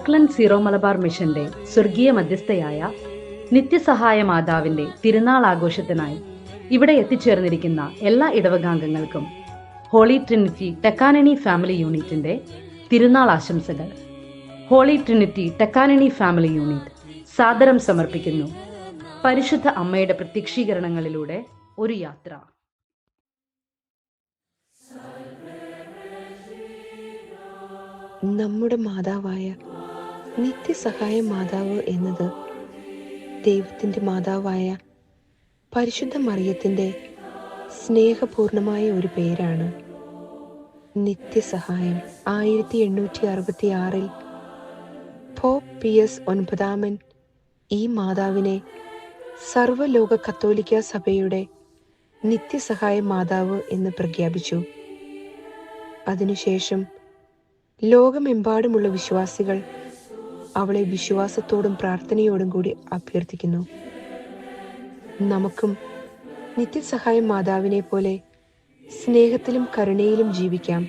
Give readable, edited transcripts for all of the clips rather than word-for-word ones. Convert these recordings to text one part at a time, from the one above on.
Auckland zero Malabar മിഷന്റെ സ്വർഗീയ മധ്യസ്ഥയായ നിത്യസഹായ മാതാവിന്റെ തിരുനാൾ ആഘോഷത്തിനായി ഇവിടെ എത്തിച്ചേർന്നിരിക്കുന്ന എല്ലാ ഇടവകാംഗങ്ങൾക്കും ഹോളി ട്രിനിറ്റി ടെക്കാനണി ഫാമിലി യൂണിറ്റിന്റെ തിരുനാൾ ആശംസകൾ. ഹോളി ട്രിനിറ്റി ടെക്കാനണി ഫാമിലി യൂണിറ്റ് സാദരം സമർപ്പിക്കുന്നു പരിശുദ്ധ അമ്മയുടെ പ്രത്യക്ഷീകരണങ്ങളിലൂടെ ഒരു യാത്ര. നമ്മുടെ മാതാവായ നിത്യസഹായ മാതാവ് എന്നത് ദൈവത്തിൻ്റെ മാതാവായ പരിശുദ്ധ മറിയത്തിൻ്റെ സ്നേഹപൂർണമായ ഒരു പേരാണ്. നിത്യസഹായം 1866 പോപ്പ് പിയസ് 9 ഈ മാതാവിനെ സർവ്വലോക കത്തോലിക്ക സഭയുടെ നിത്യസഹായ മാതാവ് എന്ന് പ്രഖ്യാപിച്ചു. അതിനുശേഷം ലോകമെമ്പാടുമുള്ള വിശ്വാസികൾ അവളെ വിശ്വാസത്തോടും പ്രാർത്ഥനയോടും കൂടി അഭ്യർത്ഥിക്കുന്നു. നമുക്കും നിത്യസഹായ മാതാവിനെ പോലെ സ്നേഹത്തിലും കരുണയിലും ജീവിക്കാം.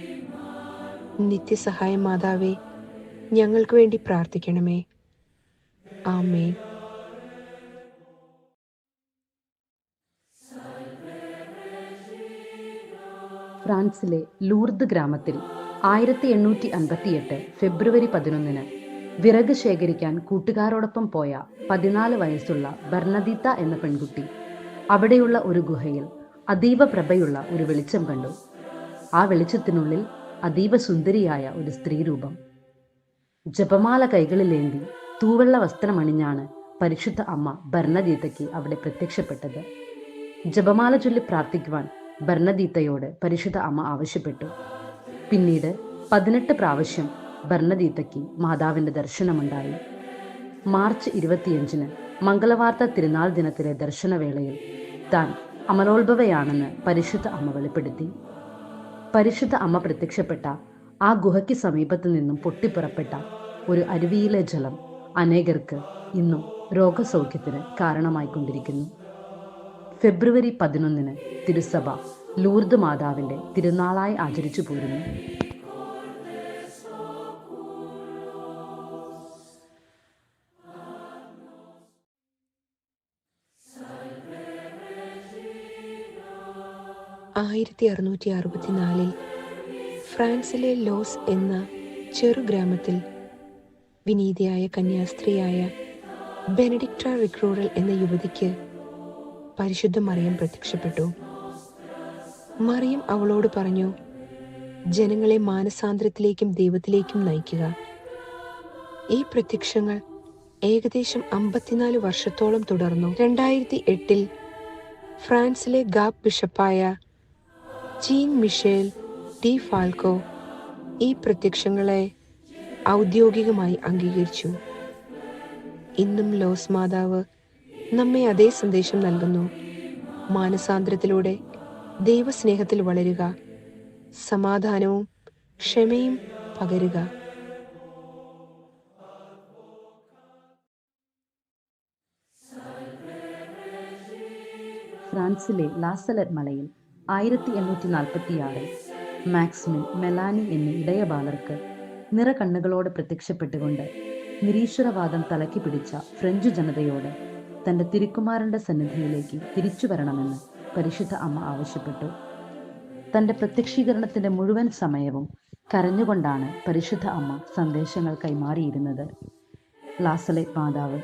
നിത്യസഹായ മാതാവേ, ഞങ്ങൾക്ക് വേണ്ടി പ്രാർത്ഥിക്കണമേ. ആമേൻ. ഫ്രാൻസിലെ ലൂർദ് ഗ്രാമത്തിൽ 1858 ഫെബ്രുവരി 11 വിറക് ശേഖരിക്കാൻ കൂട്ടുകാരോടൊപ്പം പോയ 14 വയസ്സുള്ള ബർണദീത്ത എന്ന പെൺകുട്ടി അവിടെയുള്ള ഒരു ഗുഹയിൽ അതീവ പ്രഭയുള്ള ഒരു വെളിച്ചം കണ്ടു. ആ വെളിച്ചത്തിനുള്ളിൽ അതീവ സുന്ദരിയായ ഒരു സ്ത്രീരൂപം. ജപമാല കൈകളിലേന്തി തൂവെള്ള വസ്ത്രമണിഞ്ഞാണ് പരിശുദ്ധ അമ്മ ബർണദീത്തയ്ക്ക് അവിടെ പ്രത്യക്ഷപ്പെട്ടത്. ജപമാല ചൊല്ലി പ്രാർത്ഥിക്കുവാൻ ബർണദീത്തയോട് പരിശുദ്ധ അമ്മ ആവശ്യപ്പെട്ടു. പിന്നീട് 18 പ്രാവശ്യം ബർണദീത്തയ്ക്ക് മാതാവിൻ്റെ ദർശനമുണ്ടായി. മാർച്ച് 25 മംഗളവാർത്ത തിരുനാൾ ദിനത്തിലെ ദർശനവേളയിൽ താൻ അമലോത്ഭവയാണെന്ന് പരിശുദ്ധ അമ്മ വെളിപ്പെടുത്തി. പരിശുദ്ധ അമ്മ പ്രത്യക്ഷപ്പെട്ട ആ ഗുഹയ്ക്ക് സമീപത്തു നിന്നും പൊട്ടിപ്പുറപ്പെട്ട ഒരു അരുവിയിലെ ജലം അനേകർക്ക് ഇന്നും രോഗസൗഖ്യത്തിന് കാരണമായിക്കൊണ്ടിരിക്കുന്നു. ഫെബ്രുവരി 11 തിരുസഭ ലൂർദ് മാതാവിൻ്റെ തിരുനാളായി ആചരിച്ചു പോരുന്നു. ഫ്രാൻസിലെ ലോസ് എന്ന ചെറുഗ്രാമത്തിൽ വിനീതയായ കന്യാസ്ത്രീയായ ബെനഡിക്റ്റ റിക്രൂറൽ എന്ന യുവതിക്ക് പരിശുദ്ധ മറിയം പ്രത്യക്ഷപ്പെട്ടു. മറിയം അവളോട് പറഞ്ഞു, ജനങ്ങളെ മാനസാന്തരത്തിലേക്കും ദൈവത്തിലേക്കും നയിക്കുക. ഈ പ്രത്യക്ഷങ്ങൾ ഏകദേശം 54 വർഷത്തോളം തുടർന്നു. 2008 ഫ്രാൻസിലെ ഗാബ് ബിഷപ്പായ ജീൻ മിഷേൽ ഡി ഫാൽക്കോ ഈ പ്രത്യക്ഷങ്ങളെ ഔദ്യോഗികമായി അംഗീകരിച്ചു. ഇന്നും ലോസ് മാതാവ് നമ്മെ അതേ സന്ദേശം നൽകുന്നു. മാനസാന്തരത്തിലൂടെ ദൈവസ്നേഹത്തിൽ വളരുക, സമാധാനവും ക്ഷമയും പകരുക. ഫ്രാൻസിലെ ലാസലറ്റ് മലയിൽ 1846 മാക്സിമിൻ, മെലാനി എന്നീ ഇടയബാലർക്ക് നിറകണ്ണുകളോട് പ്രത്യക്ഷപ്പെട്ടുകൊണ്ട് നിരീശ്വരവാദം തലക്കി പിടിച്ച ഫ്രഞ്ച് ജനതയോട് തൻ്റെ തിരുക്കുമാരൻ്റെ സന്നിധിയിലേക്ക് തിരിച്ചു വരണമെന്ന് പരിശുദ്ധ അമ്മ ആവശ്യപ്പെട്ടു. തൻ്റെ പ്രത്യക്ഷീകരണത്തിൻ്റെ മുഴുവൻ സമയവും കരഞ്ഞുകൊണ്ടാണ് പരിശുദ്ധ അമ്മ സന്ദേശങ്ങൾ കൈമാറിയിരുന്നത്. ലാസലറ്റ് മാതാവ്,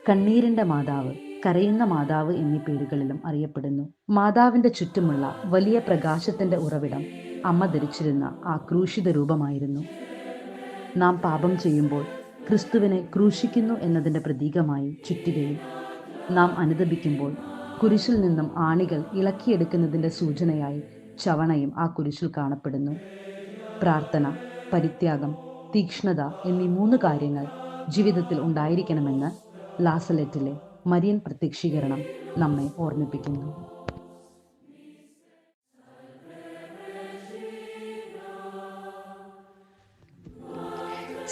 കണ്ണീരിൻ്റെ മാതാവ്, കരയുന്ന മാതാവ് എന്നീ പേരുകളിലും അറിയപ്പെടുന്നു. മാതാവിൻ്റെ ചുറ്റുമുള്ള വലിയ പ്രകാശത്തിൻ്റെ ഉറവിടം അമ്മ ധരിച്ചിരുന്ന ആ ക്രൂശിത രൂപമായിരുന്നു. നാം പാപം ചെയ്യുമ്പോൾ ക്രിസ്തുവിനെ ക്രൂശിക്കുന്നു എന്നതിൻ്റെ പ്രതീകമായി ചുറ്റികയും, നാം അനുതപിക്കുമ്പോൾ കുരിശിൽ നിന്നും ആണികൾ ഇളക്കിയെടുക്കുന്നതിൻ്റെ സൂചനയായി ചവണയും ആ കുരിശിൽ കാണപ്പെടുന്നു. പ്രാർത്ഥന, പരിത്യാഗം, തീക്ഷ്ണത എന്നീ 3 കാര്യങ്ങൾ ജീവിതത്തിൽ ഉണ്ടായിരിക്കണമെന്ന് ലാസലറ്റിലെ മരിയൻ പ്രത്യക്ഷീകരണം നമ്മെ ഓർമ്മിപ്പിക്കുന്നു.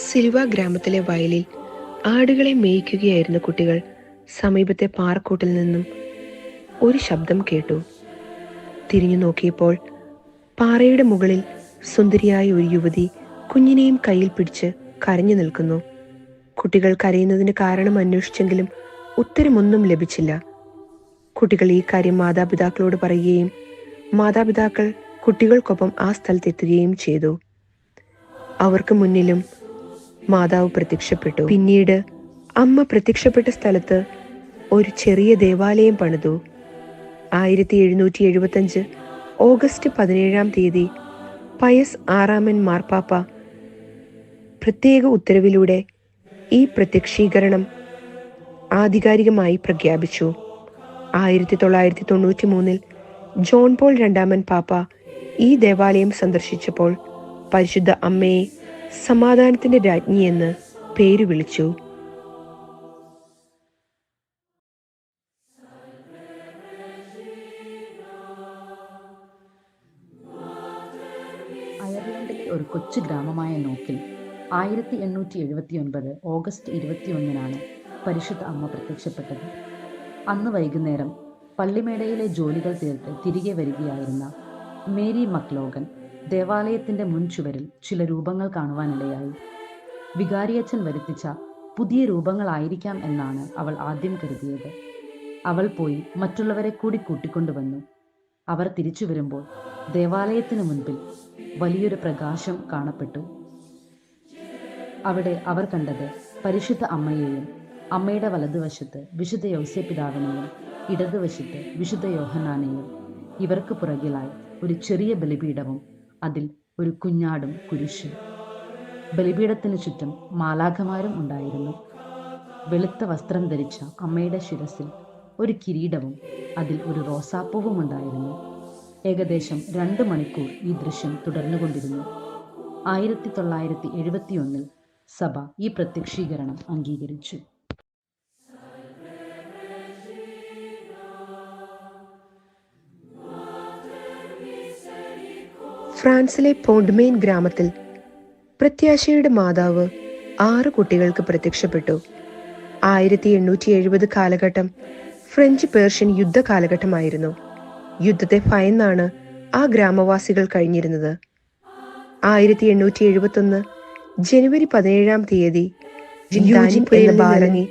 സിൽവ ഗ്രാമത്തിലെ വയലിൽ ആടുകളെ മേയ്ക്കുകയായിരുന്ന കുട്ടികൾ സമീപത്തെ പാറക്കൂട്ടിൽ നിന്നും ഒരു ശബ്ദം കേട്ടു. തിരിഞ്ഞു നോക്കിയപ്പോൾ പാറയുടെ മുകളിൽ സുന്ദരിയായ ഒരു യുവതി കുഞ്ഞിനെയും കയ്യിൽ പിടിച്ച് കരഞ്ഞു നിൽക്കുന്നു. കുട്ടികൾ കരയുന്നതിന് കാരണം അന്വേഷിച്ചെങ്കിലും ഉത്തരമൊന്നും ലഭിച്ചില്ല. കുട്ടികൾ ഈ കാര്യം മാതാപിതാക്കളോട് പറയുകയും മാതാപിതാക്കൾ കുട്ടികൾക്കൊപ്പം ആ സ്ഥലത്തെത്തുകയും ചെയ്തു. അവർക്ക് മുന്നിലും മാതാവ് പ്രത്യക്ഷപ്പെട്ടു. പിന്നീട് അമ്മ പ്രത്യക്ഷപ്പെട്ട സ്ഥലത്ത് ഒരു ചെറിയ ദേവാലയം പണിതു. 1775 ഓഗസ്റ്റ് 17 പയസ് 6 മാർപ്പാപ്പ പ്രത്യേക ഉത്തരവിലൂടെ ഈ പ്രത്യക്ഷീകരണം ആധികാരികമായി പ്രഖ്യാപിച്ചു. 1993 ജോൺ പോൾ 2 പാപ്പ ഈ ദേവാലയം സന്ദർശിച്ചപ്പോൾ പരിശുദ്ധ അമ്മയെ സമാധാനത്തിന്റെ രാജ്ഞി എന്ന് പേര് വിളിച്ചു. അയർലൻഡിലെ ഒരു കൊച്ചു ഗ്രാമമായ നോക്കിൽ 1879 ഓഗസ്റ്റ് 21 പരിശുദ്ധ അമ്മ പ്രത്യക്ഷപ്പെട്ടത്. അന്ന് വൈകുന്നേരം പള്ളിമേടയിലെ ജോലികൾ തീർത്ത് തിരികെ വരികയായിരുന്ന മേരി മക്ലോഗൻ ദേവാലയത്തിന്റെ മുൻചുവരിൽ ചില രൂപങ്ങൾ കാണുവാനിടയായി. വികാരിയച്ഛൻ വരുത്തിച്ച പുതിയ രൂപങ്ങളായിരിക്കാം എന്നാണ് അവൾ ആദ്യം കരുതിയത്. അവൾ പോയി മറ്റുള്ളവരെ കൂടി കൂട്ടിക്കൊണ്ടുവന്നു. അവർ തിരിച്ചു വരുമ്പോൾ ദേവാലയത്തിന് മുൻപിൽ വലിയൊരു പ്രകാശം കാണപ്പെട്ടു. അവിടെ അവർ കണ്ടത് പരിശുദ്ധ അമ്മയെയും അമ്മയുടെ വലതുവശത്ത് വിശുദ്ധ യൗസേപ്പിതാവിനെയും ഇടതുവശത്ത് വിശുദ്ധ യോഹന്നാനെയും ഇവർക്ക് പുറകിലായി ഒരു ചെറിയ ബലിപീഠവും അതിൽ ഒരു കുഞ്ഞാടും കുരിശും. ബലിപീഠത്തിന് ചുറ്റും മാലാഖമാരും ഉണ്ടായിരുന്നു. വെളുത്ത വസ്ത്രം ധരിച്ച അമ്മയുടെ ശിരസിൽ ഒരു കിരീടവും അതിൽ ഒരു റോസാപ്പൂവും ഉണ്ടായിരുന്നു. ഏകദേശം 2 മണിക്കൂർ ഈ ദൃശ്യം തുടർന്നുകൊണ്ടിരുന്നു. 1971 സഭ ഈ പ്രത്യക്ഷീകരണം അംഗീകരിച്ചു. ഫ്രാൻസിലെ പോണ്ട്മെയിൻ ഗ്രാമത്തിൽ പ്രത്യാശയുടെ മാതാവ് 6 കുട്ടികൾക്ക് പ്രത്യക്ഷപ്പെട്ടു. 1870 കാലഘട്ടം ഫ്രഞ്ച് പേർഷ്യൻ യുദ്ധ കാലഘട്ടമായിരുന്നു. യുദ്ധത്തെ ഭയന്നാണ് ആ ഗ്രാമവാസികൾ കഴിഞ്ഞിരുന്നത്. 1871 ജനുവരി 17 ഇറങ്ങി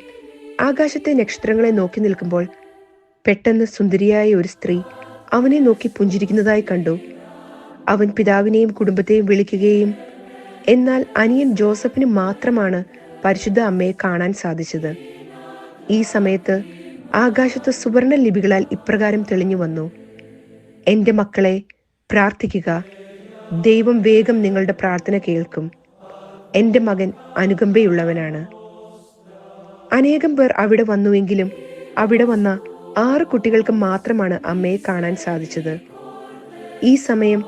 ആകാശത്തെ നക്ഷത്രങ്ങളെ നോക്കി നിൽക്കുമ്പോൾ പെട്ടെന്ന് സുന്ദരിയായ ഒരു സ്ത്രീ അവനെ നോക്കി പുഞ്ചിരിക്കുന്നതായി കണ്ടു. അവൻ പിതാവിനെയും കുടുംബത്തെയും വിളിക്കുകയും എന്നാൽ അനിയൻ ജോസഫിന് മാത്രമാണ് പരിശുദ്ധ അമ്മയെ കാണാൻ സാധിച്ചത്. ഈ സമയത്ത് ആകാശത്ത് സുവർണ ലിപികളാൽ ഇപ്രകാരം തെളിഞ്ഞു വന്നു: എൻ്റെ മക്കളെ, പ്രാർത്ഥിക്കുക, ദൈവം വേഗം നിങ്ങളുടെ പ്രാർത്ഥന കേൾക്കും. എൻ്റെ മകൻ അനുകമ്പയുള്ളവനാണ്. അനേകം പേർ അവിടെ വന്നുവെങ്കിലും അവിടെ വന്ന 6 കുട്ടികൾക്ക് മാത്രമാണ് അമ്മയെ കാണാൻ സാധിച്ചത്. ഈ സമയം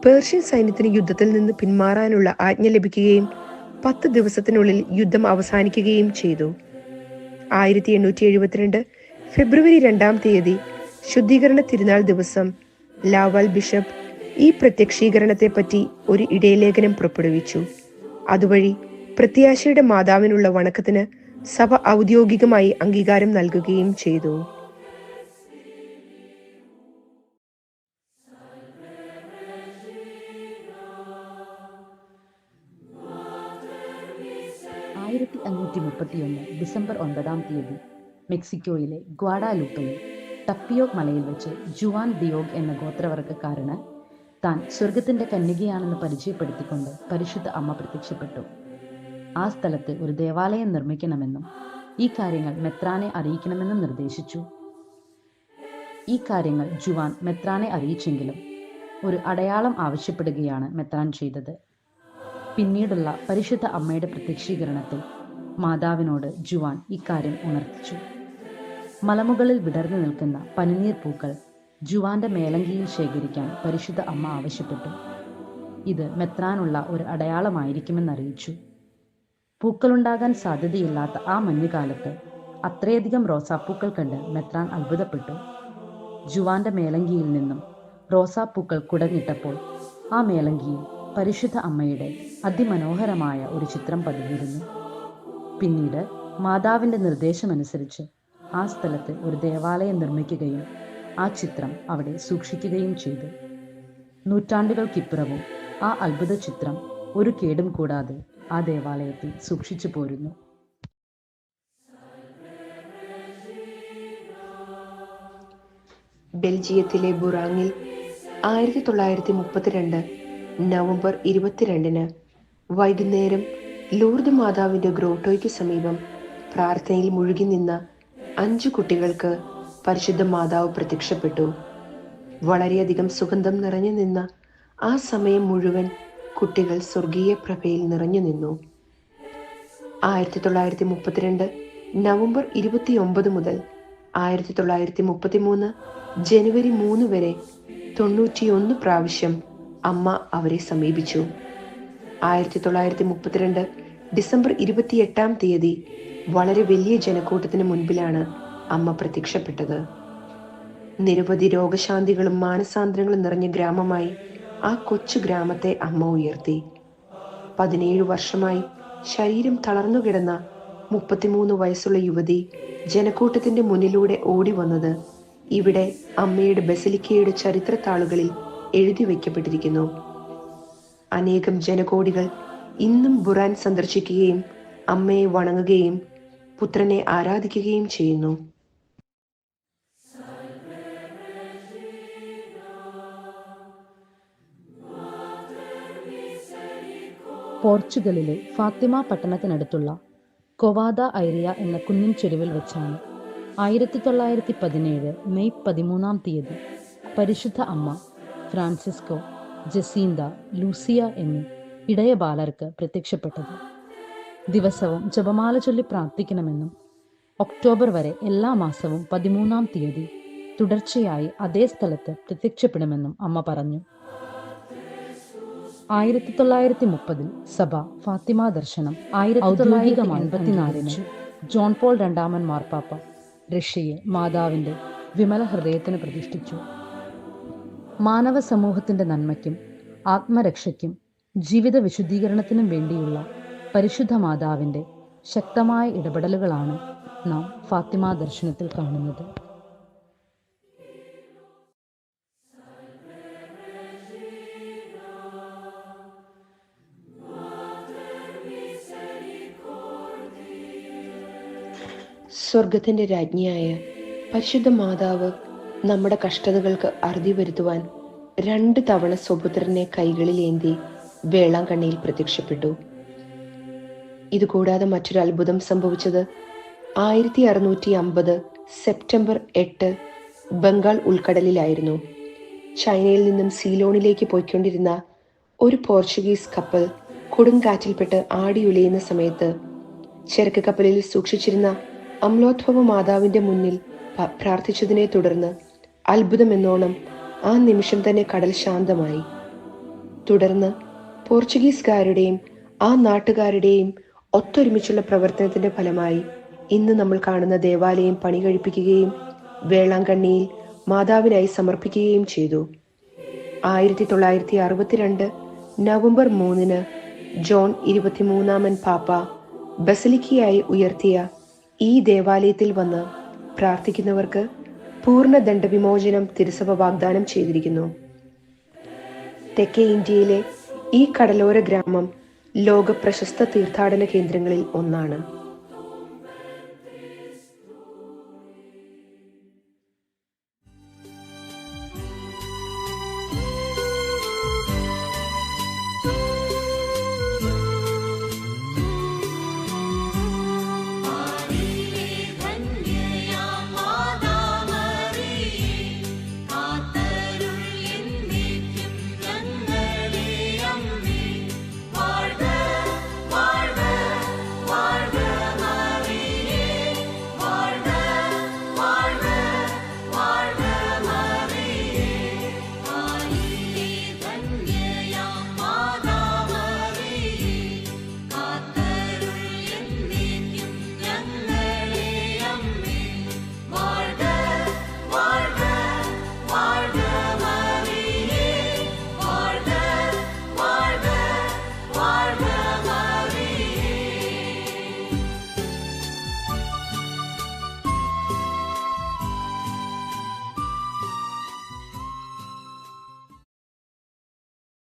പേർഷ്യൻ സൈന്യത്തിന് യുദ്ധത്തിൽ നിന്ന് പിന്മാറാനുള്ള ആജ്ഞ ലഭിക്കുകയും 10 ദിവസത്തിനുള്ളിൽ യുദ്ധം അവസാനിക്കുകയും ചെയ്തു. 1872 ഫെബ്രുവരി 2 ശുദ്ധീകരണ തിരുനാൾ ദിവസം ലാവാൽ ബിഷപ്പ് ഈ പ്രത്യക്ഷീകരണത്തെ പറ്റി ഒരു ഇടയലേഖനം പുറപ്പെടുവിച്ചു. അതുവഴി പ്രത്യാശയുടെ മാതാവിനുള്ള വണക്കത്തിന് സഭ ഔദ്യോഗികമായി അംഗീകാരം നൽകുകയും ചെയ്തു. ഡിസംബർ 9 മെക്സിക്കോയിലെ ഗ്വാഡാലൂപ്പയിൽ ടപ്പിയോക് മലയിൽ വെച്ച് ജുവാൻ ഡിയോഗ് എന്ന ഗോത്രവർഗക്കാരന് താൻ സ്വർഗത്തിന്റെ കന്യകയാണെന്ന് പരിചയപ്പെടുത്തിക്കൊണ്ട് പരിശുദ്ധ അമ്മ പ്രത്യക്ഷപ്പെട്ടു. ആ സ്ഥലത്ത് ഒരു ദേവാലയം നിർമ്മിക്കണമെന്നും ഈ കാര്യങ്ങൾ മെത്രാനെ അറിയിക്കണമെന്നും നിർദ്ദേശിച്ചു. ഈ കാര്യങ്ങൾ ജുവാൻ മെത്രാനെ അറിയിച്ചെങ്കിലും ഒരു അടയാളം ആവശ്യപ്പെടുകയാണ് മെത്രാൻ ചെയ്തത്. പിന്നീടുള്ള പരിശുദ്ധ അമ്മയുടെ പ്രത്യക്ഷീകരണത്തിൽ മാതാവിനോട് ജുവാൻ ഇക്കാര്യം ഉണർത്തിച്ചു. മലമുകളിൽ വിടർന്നു നിൽക്കുന്ന പനിനീർ പൂക്കൾ ജുവാന്റെ മേലങ്കിയിൽ ശേഖരിക്കാൻ പരിശുദ്ധ അമ്മ ആവശ്യപ്പെട്ടു. ഇത് മെത്രാനുള്ള ഒരു അടയാളമായിരിക്കുമെന്നറിയിച്ചു. പൂക്കളുണ്ടാകാൻ സാധ്യതയില്ലാത്ത ആ മഞ്ഞുകാലത്ത് അത്രയധികം റോസാപ്പൂക്കൾ കണ്ട് മെത്രാൻ അത്ഭുതപ്പെട്ടു. ജുവാന്റെ മേലങ്കിയിൽ നിന്നും റോസാപ്പൂക്കൾ കുടഞ്ഞിട്ടപ്പോൾ ആ മേലങ്കിയിൽ പരിശുദ്ധ അമ്മയുടെ അതിമനോഹരമായ ഒരു ചിത്രം പതിഞ്ഞിരുന്നു. പിന്നീട് മാതാവിൻ്റെ നിർദ്ദേശമനുസരിച്ച് ആ സ്ഥലത്ത് ഒരു ദേവാലയം നിർമ്മിക്കുകയും ആ ചിത്രം അവിടെ സൂക്ഷിക്കുകയും ചെയ്തു. നൂറ്റാണ്ടുകൾക്കിപ്പുറവും ആ അത്ഭുത ചിത്രം ഒരു കേടും കൂടാതെ ആ ദേവാലയത്തിൽ സൂക്ഷിച്ചു പോരുന്നു. ബെൽജിയത്തിലെ ബുറാങ്ങിൽ 1932 നവംബർ 22 വൈകുന്നേരം ലൂർദ് മാതാവിന്റെ ഗ്രോട്ടോയ്ക്ക് സമീപം പ്രാർത്ഥനയിൽ മുഴുകി നിന്ന 5 കുട്ടികൾക്ക് പരിശുദ്ധ മാതാവ് പ്രത്യക്ഷപ്പെട്ടു. വളരെയധികം സുഗന്ധം നിറഞ്ഞു നിന്ന ആ സമയം മുഴുവൻ കുട്ടികൾ സ്വർഗീയ പ്രഭയിൽ നിറഞ്ഞു നിന്നു. 1932 നവംബർ 29 മുതൽ 1933 ജനുവരി 3 വരെ 91 പ്രാവശ്യം അമ്മ അവരെ സമീപിച്ചു. 1932 ഡിസംബർ 28 തീയതി വളരെ വലിയ ജനക്കൂട്ടത്തിന് മുൻപിലാണ് അമ്മ പ്രത്യക്ഷപ്പെട്ടത്. നിരവധി രോഗശാന്തികളും മാനസാന്തരങ്ങളും നിറഞ്ഞ ഗ്രാമമായി ആ കൊച്ചു ഗ്രാമത്തെ അമ്മ ഉയർത്തി. 17 വർഷമായി ശരീരം തളർന്നുകിടന്ന 33 വയസ്സുള്ള യുവതി ജനക്കൂട്ടത്തിന്റെ മുന്നിലൂടെ ഓടി വന്നത് ഇവിടെ അമ്മയുടെ ബസിലിക്കയുടെ ചരിത്രത്താളുകളിൽ എഴുതി വയ്ക്കപ്പെട്ടിരിക്കുന്നു. അനേകം ജനകോടികൾ ഇന്നും ബുറാൻ സന്ദർശിക്കുകയും അമ്മയെ വണങ്ങുകയും പുത്രനെ ആരാധിക്കുകയും ചെയ്യുന്നു. പോർച്ചുഗലിലെ ഫാത്തിമ പട്ടണത്തിനടുത്തുള്ള കൊവാദ ഐറിയ എന്ന കുന്നിൻ ചെരുവിൽ വെച്ചാണ് 1917 മെയ് 13 തീയതി പരിശുദ്ധ അമ്മ ഫ്രാൻസിസ്കോ, ജസീന്ത, ലൂസിയ എന്നീ ഇടയ ബാലർക്ക് പ്രത്യക്ഷപ്പെട്ടത്. ദിവസവും ജപമാല ചൊല്ലി പ്രാർത്ഥിക്കണമെന്നും ഒക്ടോബർ വരെ എല്ലാ മാസവും 13 തീയതി തുടർച്ചയായി അതേ സ്ഥലത്ത് പ്രത്യക്ഷപ്പെടുമെന്നും അമ്മ പറഞ്ഞു. 1930 സഭ ഫാത്തിമ ദർശനം 1984 ജോൺ പോൾ രണ്ടാമൻ മാർപ്പാപ്പ റഷ്യയെ മാതാവിന്റെ വിമല ഹൃദയത്തിന് പ്രതിഷ്ഠിച്ചു. മാനവ സമൂഹത്തിന്റെ നന്മയ്ക്കും ആത്മരക്ഷയ്ക്കും ജീവിത വിശുദ്ധീകരണത്തിനും വേണ്ടിയുള്ള പരിശുദ്ധ മാതാവിന്റെ ശക്തമായ ഇടപെടലുകളാണ് നാം ഫാത്തിമ ദർശനത്തിൽ കാണുന്നത്. സ്വർഗത്തിന്റെ രാജ്ഞിയായ പരിശുദ്ധ മാതാവ് നമ്മുടെ കഷ്ടതകൾക്ക് അറുതി വരുത്തുവാൻ 2 തവണ സ്വപുത്രനെ കൈകളിലേന്തി വേളാങ്കണ്ണിയിൽ പ്രത്യക്ഷപ്പെട്ടു. ഇതുകൂടാതെ മറ്റൊരു അത്ഭുതം സംഭവിച്ചത് 1650 സെപ്റ്റംബർ 8 ബംഗാൾ ഉൾക്കടലിലായിരുന്നു. ചൈനയിൽ നിന്നും സീലോണിലേക്ക് പോയിക്കൊണ്ടിരുന്ന ഒരു പോർച്ചുഗീസ് കപ്പൽ കൊടുങ്കാറ്റിൽപ്പെട്ട് ആടിയുലയുന്ന സമയത്ത് ചരക്ക് കപ്പലിൽ സൂക്ഷിച്ചിരുന്ന അമലോത്ഭവ മാതാവിന്റെ മുന്നിൽ പ്രാർത്ഥിച്ചതിനെ തുടർന്ന് അത്ഭുതമെന്നോണം ആ നിമിഷം തന്നെ കടൽ ശാന്തമായി. തുടർന്ന് പോർച്ചുഗീസുകാരുടെയും ആ നാട്ടുകാരുടെയും ഒത്തൊരുമിച്ചുള്ള പ്രവർത്തനത്തിന്റെ ഫലമായി ഇന്ന് നമ്മൾ കാണുന്ന ദേവാലയം പണി കഴിപ്പിക്കുകയും വേളാങ്കണ്ണിയിൽ മാതാവിനായി സമർപ്പിക്കുകയും ചെയ്തു. 1962 നവംബർ 3 ജോൺ 23 പാപ്പ ബസിലിക്കയായി ഉയർത്തിയ ഈ ദേവാലയത്തിൽ വന്ന് പ്രാർത്ഥിക്കുന്നവർക്ക് പൂർണ്ണ ദണ്ഡവിമോചനം തിരുസഭ വാഗ്ദാനം ചെയ്തിരിക്കുന്നു. തെക്കേ ഇന്ത്യയിലെ ഈ കടലോര ഗ്രാമം ലോക പ്രശസ്ത തീർത്ഥാടന കേന്ദ്രങ്ങളിൽ ഒന്നാണ്.